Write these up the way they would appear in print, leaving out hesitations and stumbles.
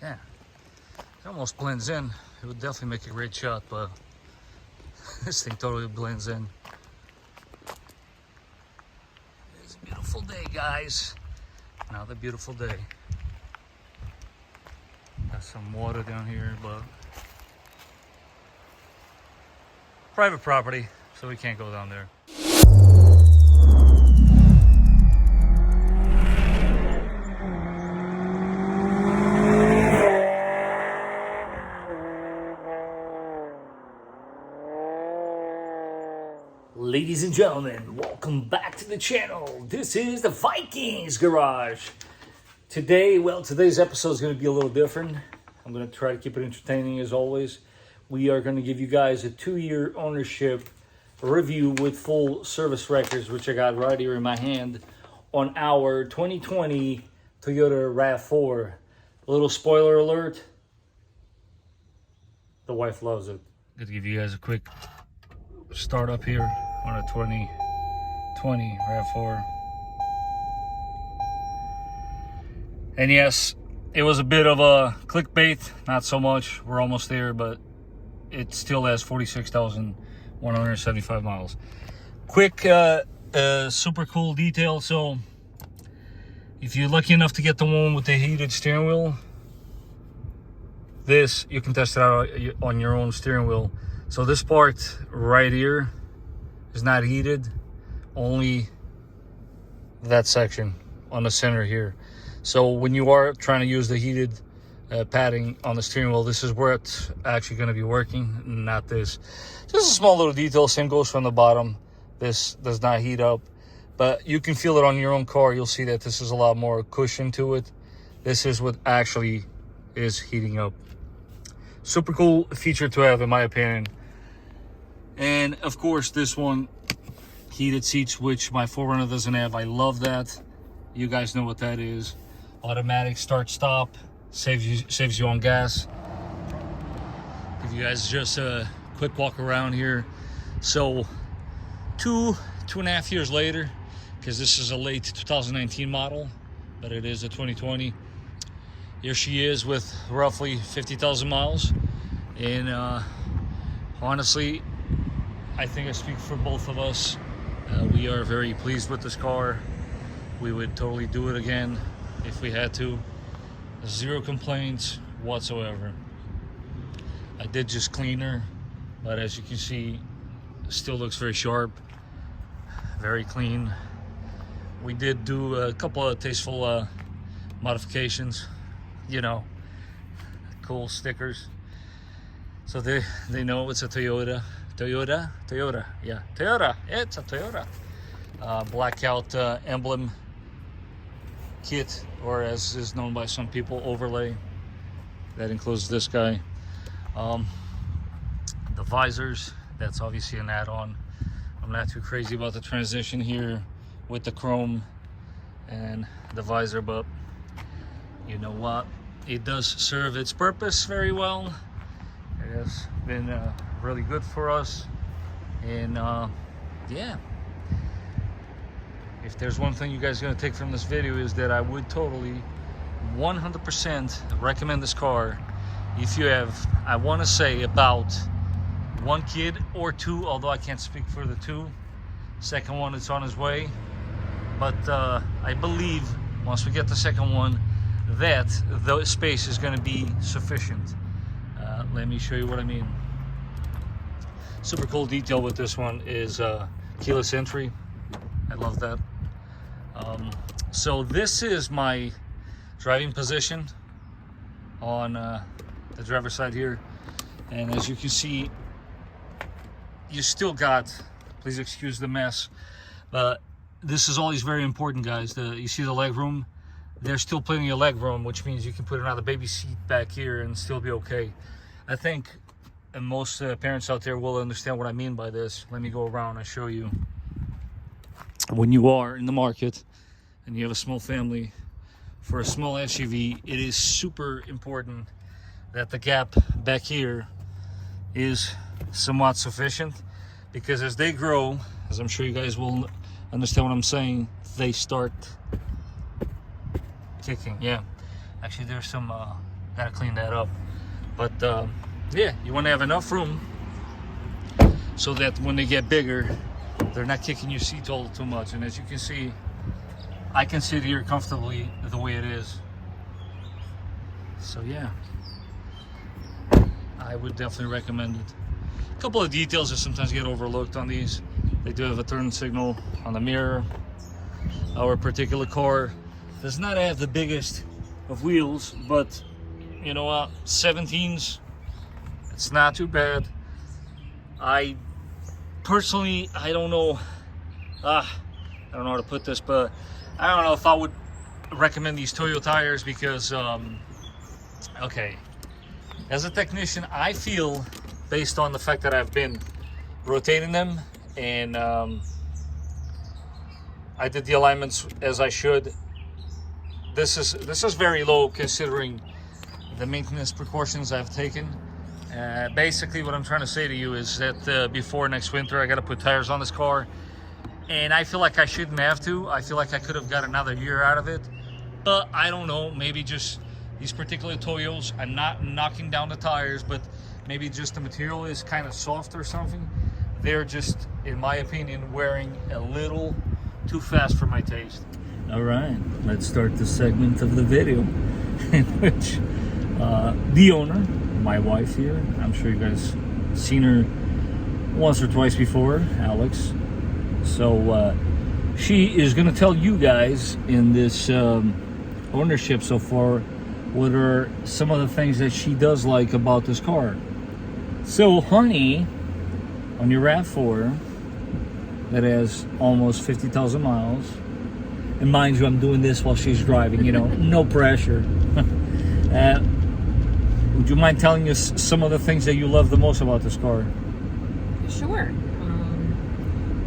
Yeah, it almost blends in. It would definitely make a great shot, but this thing totally blends in. It's a beautiful day, guys. Another beautiful day. Got some water down here, but private property, so we can't go down there. Ladies and gentlemen, welcome back to the channel. This is the Vikings Garage. Today's episode is going to be a little different. I'm going to try to keep it entertaining as always. We are going to give you guys a 2-year ownership review with full service records, which I got right here in my hand, on our 2020 Toyota RAV4. A little spoiler alert, the wife loves it. Going to give you guys a quick start up here on a 2020 RAV4. And yes, it was a bit of a clickbait, not so much, we're almost there, but it still has 46,175 miles. Quick, super cool detail. So if you're lucky enough to get the one with the heated steering wheel, this, you can test it out on your own steering wheel. So this part right here is not heated, only that section on the center here. So when you are trying to use the heated padding on the steering wheel, this is where it's actually going to be working, not this. Just a small little detail. Same goes from the bottom. This does not heat up, but you can feel it on your own car. You'll see that this is a lot more cushion to it. This is what actually is heating up. Super cool feature to have, in my opinion. And of course, this one, heated seats, which my 4Runner doesn't have. I love that. You guys know what that is. Automatic start stop, saves you on gas. Give you guys just a quick walk around here. So 2.5 years later, because this is a late 2019 model, but it is a 2020. Here she is with roughly 50,000 miles. And honestly, I think I speak for both of us. We are very pleased with this car. We would totally do it again if we had to. Zero complaints whatsoever. I did just clean her, but as you can see, it still looks very sharp, very clean. We did do a couple of tasteful modifications, you know, cool stickers. So they know it's a Toyota. Yeah, Toyota, it's a Toyota. Blackout emblem kit, or as is known by some people, overlay. That includes this guy. The visors, that's obviously an add-on. I'm not too crazy about the transition here with the chrome and the visor, but you know what? It does serve its purpose very well. It has been really good for us. And yeah, if there's one thing you guys are going to take from this video, is that I would totally 100% recommend this car if you have, I want to say, about one kid or two, although I can't speak for the two. Second one is on his way, but I believe once we get the second one, that the space is going to be sufficient. Let me show you what I mean. Super cool detail with this one is keyless entry. I love that. So this is my driving position on the driver's side here, and as you can see, you still got, please excuse the mess, but this is always very important, guys. You see the leg room? There's still plenty of leg room, which means you can put another baby seat back here and still be okay. I think most parents out there will understand what I mean by this. Let me go around and show you. When you are in the market and you have a small family, for a small SUV, it is super important that the gap back here is somewhat sufficient, because as they grow, as I'm sure you guys will understand what I'm saying, they start kicking. Yeah, actually there's some Gotta clean that up. But yeah, you want to have enough room so that when they get bigger, they're not kicking your seat all too much. And as you can see, I can sit here comfortably the way it is. So yeah, I would definitely recommend it. A couple of details that sometimes get overlooked on these. They do have a turn signal on the mirror. Our particular car does not have the biggest of wheels, but you know what, 17s, it's not too bad. I personally, I don't know how to put this, but I don't know if I would recommend these Toyo tires because okay, as a technician, I feel, based on the fact that I've been rotating them and I did the alignments as I should, this is very low considering the maintenance precautions I've taken. Basically what I'm trying to say to you is that before next winter I got to put tires on this car, and I feel like I shouldn't have to. I feel like I could have got another year out of it, but I don't know, maybe just these particular Toyos, I'm not knocking down the tires, but maybe just the material is kind of soft or something. They're just, in my opinion, wearing a little too fast for my taste. All right, let's start the segment of the video in which the owner, my wife here, I'm sure you guys seen her once or twice before, Alex. So she is going to tell you guys in this ownership so far what are some of the things that she does like about this car. So honey, on your RAV4 that has almost 50,000 miles, and mind you, I'm doing this while she's driving, you know, no pressure. Would you mind telling us some of the things that you love the most about this car? Sure.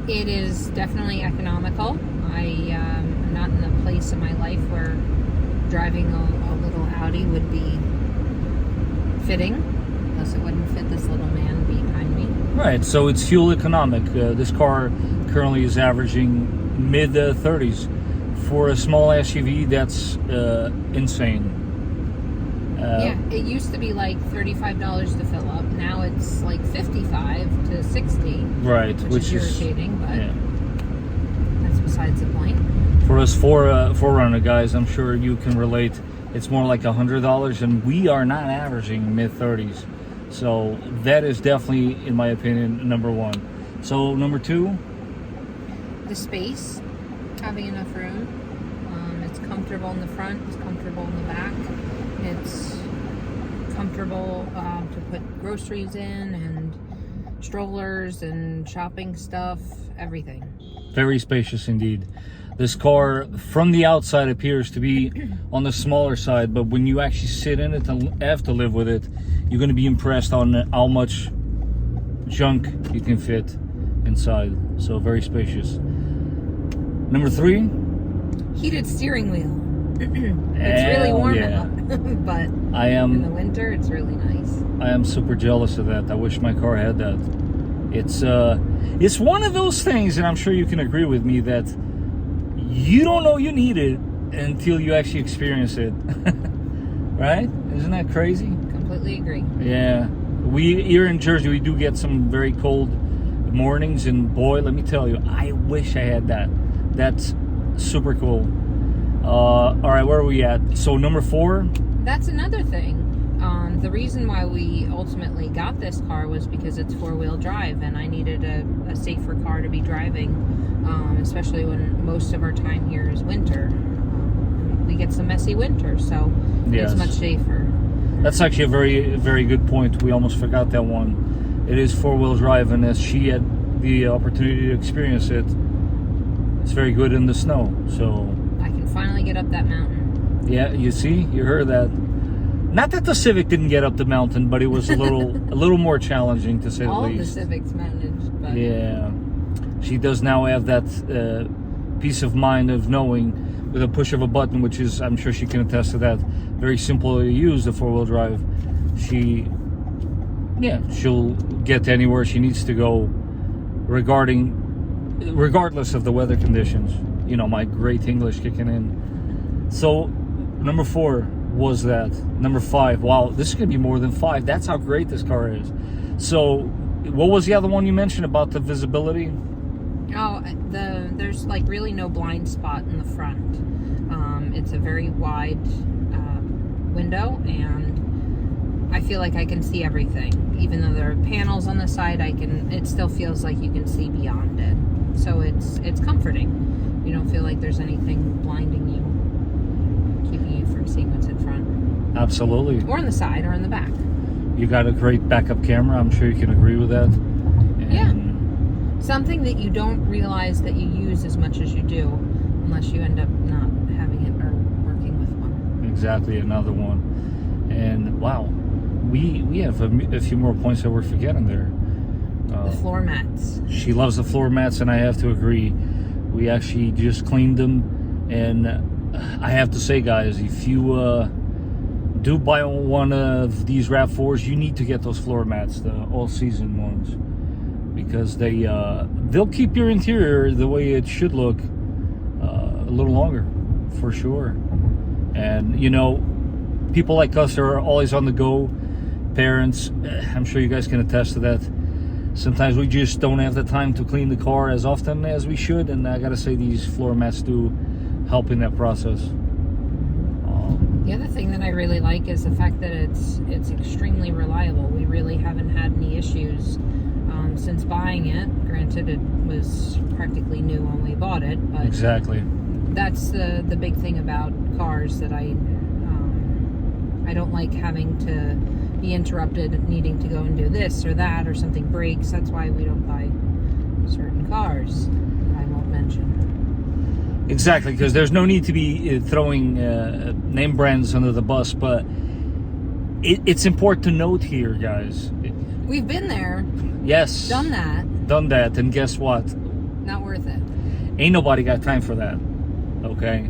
It is definitely economical. I am not in a place in my life where driving a little Audi would be fitting, unless it wouldn't fit this little man behind me. Right, so it's fuel economic. This car currently is averaging mid-30s. For a small SUV, that's insane. Yeah, it used to be like $35 to fill up. Now it's like $55 to $60. Right, which is irritating, but yeah, that's besides the point. For us Forerunner guys, I'm sure you can relate. It's more like $100, and we are not averaging mid-30s. So that is definitely, in my opinion, number one. So number two? The space, having enough room. It's comfortable in the front, it's comfortable in the back. It's comfortable to put groceries in and strollers and shopping stuff, everything. Very spacious indeed. This car from the outside appears to be on the smaller side, but when you actually sit in it and have to live with it, you're going to be impressed on how much junk you can fit inside. So very spacious. Number three? Heated steering wheel. It's really warm out, but in the winter it's really nice. I am super jealous of that. I wish my car had that. It's one of those things, and I'm sure you can agree with me, that you don't know you need it until you actually experience it. Right? Isn't that crazy? Completely agree. Yeah. We here in Jersey, we do get some very cold mornings, and boy, let me tell you, I wish I had that. That's super cool. All right, where are we at? So number four? That's another thing. The reason why we ultimately got this car was because it's four-wheel drive, and I needed a safer car to be driving, especially when most of our time here is winter. We get some messy winter, so yes, it's much safer. That's actually a very, very good point. We almost forgot that one. It is four-wheel drive, and as she had the opportunity to experience it, it's very good in the snow. So I can finally get up that mountain. Yeah, you see, you heard that. Not that the Civic didn't get up the mountain, but it was a little more challenging, to say the least. All the Civics managed, but yeah, she does now have that peace of mind of knowing, with a push of a button, which is, I'm sure she can attest to that, very simple to use, the four-wheel drive. She'll get to anywhere she needs to go, regardless of the weather conditions. You know, my great English kicking in. So number four, was that? Number 5. Wow, this is gonna be more than 5. That's how great this car is. So what was the other one you mentioned about the visibility? Oh, there's like really no blind spot in the front. It's a very wide window, and I feel like I can see everything. Even though there are panels on the side, it still feels like you can see beyond it. So it's comforting. You don't feel like there's anything blinding you, keeping you from seeing what's in front. Absolutely. Or on the side or in the back. You got a great backup camera. I'm sure you can agree with that. And yeah. Something that you don't realize that you use as much as you do, unless you end up not having it or working with one. Exactly, another one. And wow, we have a few more points that we're forgetting there. The floor mats. She loves the floor mats, and I have to agree. We actually just cleaned them, and I have to say, guys, if you do buy one of these RAV4s, you need to get those floor mats, the all-season ones, because they'll keep your interior the way it should look a little longer, for sure. And you know, people like us are always on the go. Parents, I'm sure you guys can attest to that. Sometimes we just don't have the time to clean the car as often as we should, and I gotta say these floor mats do help in that process. The other thing that I really like is the fact that it's extremely reliable. We really haven't had any issues since buying it. Granted, it was practically new when we bought it, but exactly, that's the big thing about cars that I don't like having to be interrupted, needing to go and do this or that, or something breaks. That's why we don't buy certain cars that I won't mention. Exactly, because there's no need to be throwing name brands under the bus, but it's important to note here, guys. We've been there. Yes. Done that, and guess what? Not worth it. Ain't nobody got time for that, okay?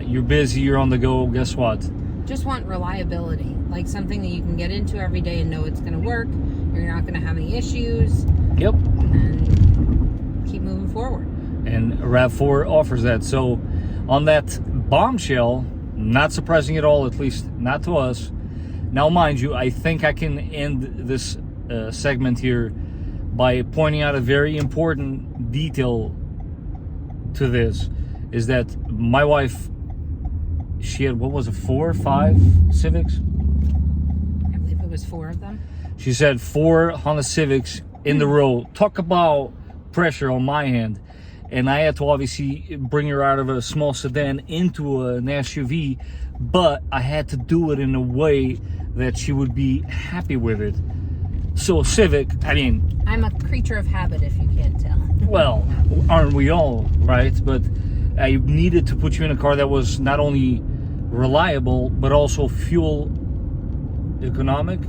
You're busy, you're on the go, guess what? Just want reliability, like something that you can get into every day and know it's going to work. You're not going to have any issues. Yep. And keep moving forward. And RAV4 offers that. So on that bombshell, not surprising at all, at least not to us. Now, mind you, I think I can end this segment here by pointing out a very important detail to this, is that my wife, she had, what was it, 4 or 5 Civics? I believe it was 4 of them. She said 4 Honda Civics in the row. Talk about pressure on my hand. And I had to obviously bring her out of a small sedan into an SUV, but I had to do it in a way that she would be happy with it. So Civic, I mean, I'm a creature of habit, if you can't tell. Well, aren't we all, right? But I needed to put you in a car that was not only reliable, but also fuel economic?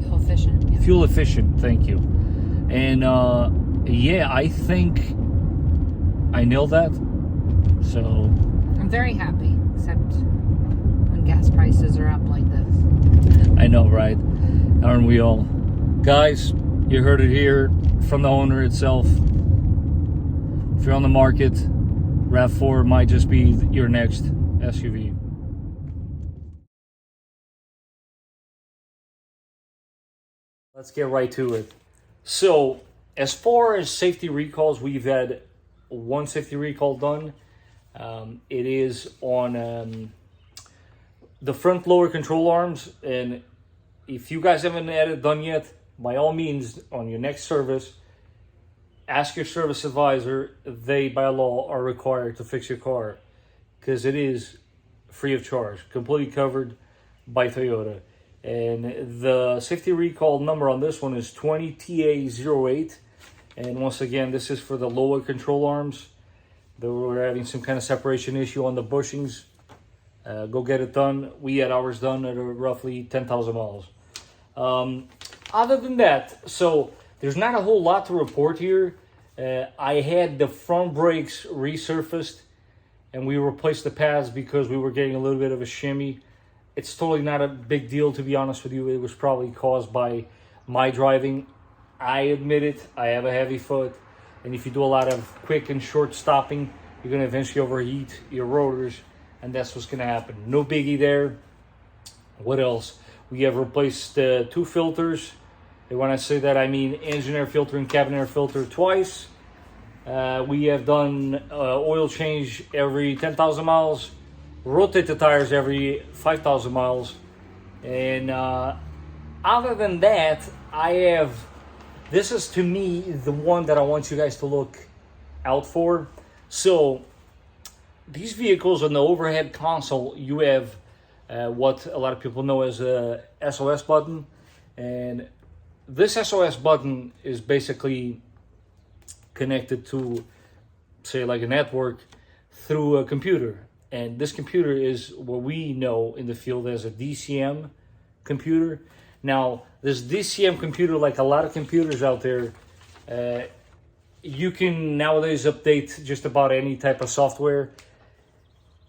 Fuel efficient. Yeah. Fuel efficient, thank you. And yeah, I think I nailed that. So I'm very happy, except when gas prices are up like this. I know, right? Aren't we all? Guys, you heard it here from the owner itself. If you're on the market, RAV4 might just be your next SUV. Let's get right to it. So, as far as safety recalls, we've had one safety recall done. It is on the front lower control arms, and if you guys haven't had it done yet, by all means, on your next service, ask your service advisor. They, by law, are required to fix your car, because it is free of charge, completely covered by Toyota. And the safety recall number on this one is 20TA08. And once again, this is for the lower control arms. They were having some kind of separation issue on the bushings. Go get it done. We had ours done at roughly 10,000 miles. Other than that, so there's not a whole lot to report here. I had the front brakes resurfaced, and we replaced the pads because we were getting a little bit of a shimmy. It's totally not a big deal, to be honest with you. It was probably caused by my driving. I admit it, I have a heavy foot, and if you do a lot of quick and short stopping, you're going to eventually overheat your rotors, and that's what's going to happen. No biggie there. What else? We have replaced 2 filters. And when I say that, I mean engine air filter and cabin air filter twice. We have done oil change every 10,000 miles, rotate the tires every 5,000 miles. And other than that, this is to me the one that I want you guys to look out for. So these vehicles on the overhead console, you have what a lot of people know as a SOS button. And this SOS button is basically connected to, say, like a network through a computer. And this computer is what we know in the field as a DCM computer. Now, this DCM computer, like a lot of computers out there, you can nowadays update just about any type of software.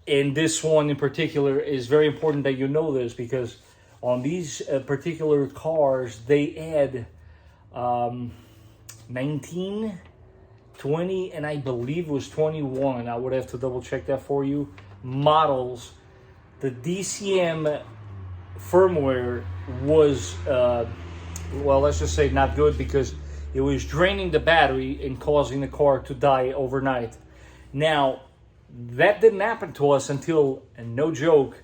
And this one in particular is very important that you know this, because on these particular cars, they add 19, 20, and I believe it was 21. I would have to double check that for you. Models. The DCM firmware was, well, let's just say not good, because it was draining the battery and causing the car to die overnight. Now, that didn't happen to us until, and no joke,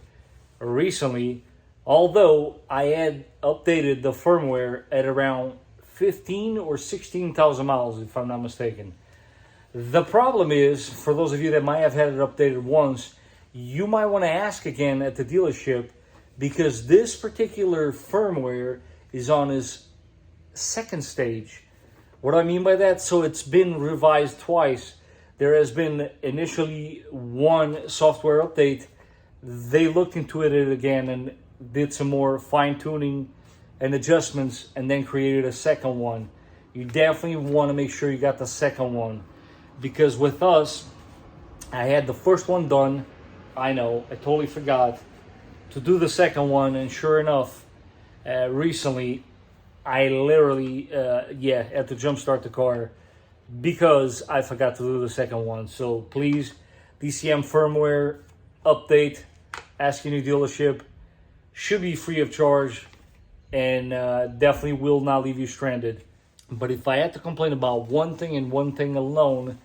recently, although I had updated the firmware at around 15 or 16,000 miles, if I'm not mistaken. The problem is, for those of you that might have had it updated once, you might want to ask again at the dealership, because this particular firmware is on its second stage. What do I mean by that? So it's been revised twice. There has been initially one software update. They looked into it again and did some more fine-tuning and adjustments, and then created a second one. You definitely want to make sure you got the second one, because with us, I had the first one done. I know, I totally forgot to do the second one, and sure enough, recently, I literally, had to jumpstart the car because I forgot to do the second one. So please, DCM firmware update, ask your new dealership. Should be free of charge, and definitely will not leave you stranded. But if I had to complain about one thing and one thing alone,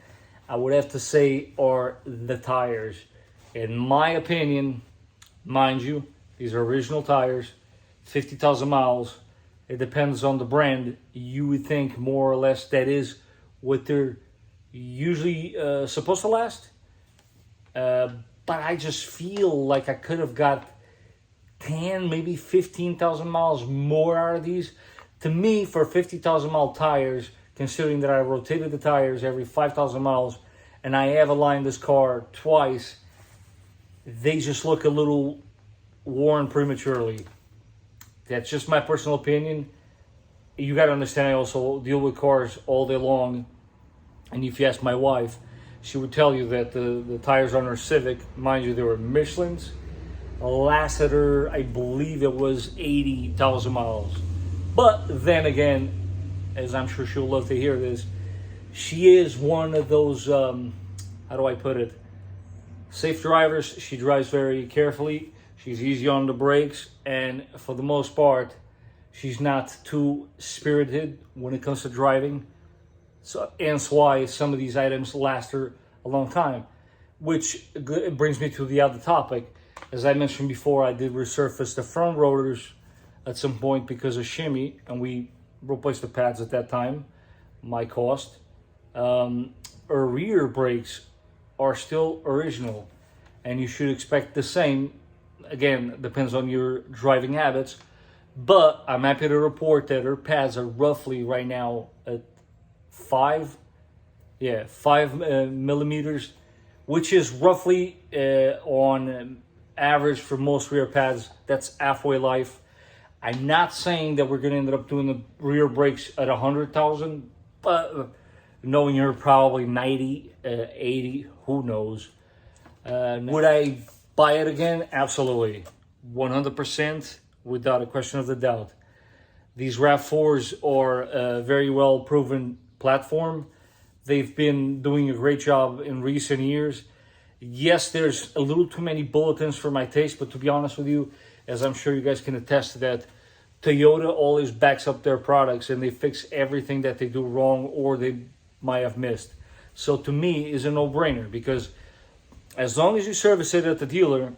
I would have to say are the tires. In my opinion, mind you, these are original tires, 50,000 miles. It depends on the brand. You would think more or less that is what they're usually supposed to last. But I just feel like I could have got 10, maybe 15,000 miles more out of these. To me, for 50,000 mile tires, considering that I rotated the tires every 5,000 miles and I have aligned this car twice, they just look a little worn prematurely. That's just my personal opinion. You got to understand, I also deal with cars all day long. And if you ask my wife, she would tell you that the tires on her Civic, mind you, they were Michelin's, lasted her, I believe it was 80,000 miles. But then again, as I'm sure she'll love to hear this, she is one of those, how do I put it, safe drivers. She drives very carefully. She's easy on the brakes. And for the most part, she's not too spirited when it comes to driving. So, and that's why some of these items last her a long time. Which brings me to the other topic. As I mentioned before, I did resurface the front rotors at some point because of shimmy, and we replaced the pads at that time, my cost. Our rear brakes are still original, and you should expect the same. Again, depends on your driving habits, but I'm happy to report that our pads are roughly right now at 5 millimeters, which is roughly on average for most rear pads. That's halfway life. I'm not saying that we're going to end up doing the rear brakes at 100,000, but knowing you're probably 90, 80, who knows. Would I buy it again? Absolutely. 100%, without a question of the doubt. These RAV4s are a very well proven platform. They've been doing a great job in recent years. Yes, there's a little too many bulletins for my taste, but to be honest with you, as I'm sure you guys can attest to that, Toyota always backs up their products and they fix everything that they do wrong or they might have missed. So to me, it's a no-brainer, because as long as you service it at the dealer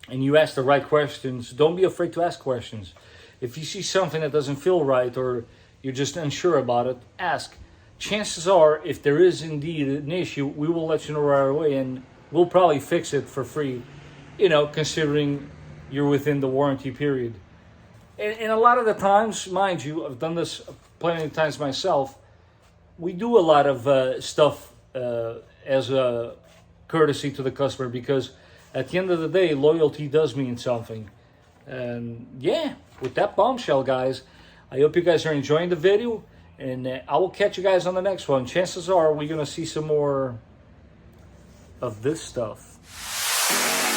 and you ask the right questions, don't be afraid to ask questions. If you see something that doesn't feel right or you're just unsure about it, ask. Chances are, if there is indeed an issue, we will let you know right away and we'll probably fix it for free, you know, considering you're within the warranty period. And a lot of the times, mind you, I've done this plenty of times myself, we do a lot of stuff as a courtesy to the customer, because at the end of the day, loyalty does mean something. And yeah, with that bombshell, guys, I hope you guys are enjoying the video, and I will catch you guys on the next one. Chances are we're going to see some more of this stuff.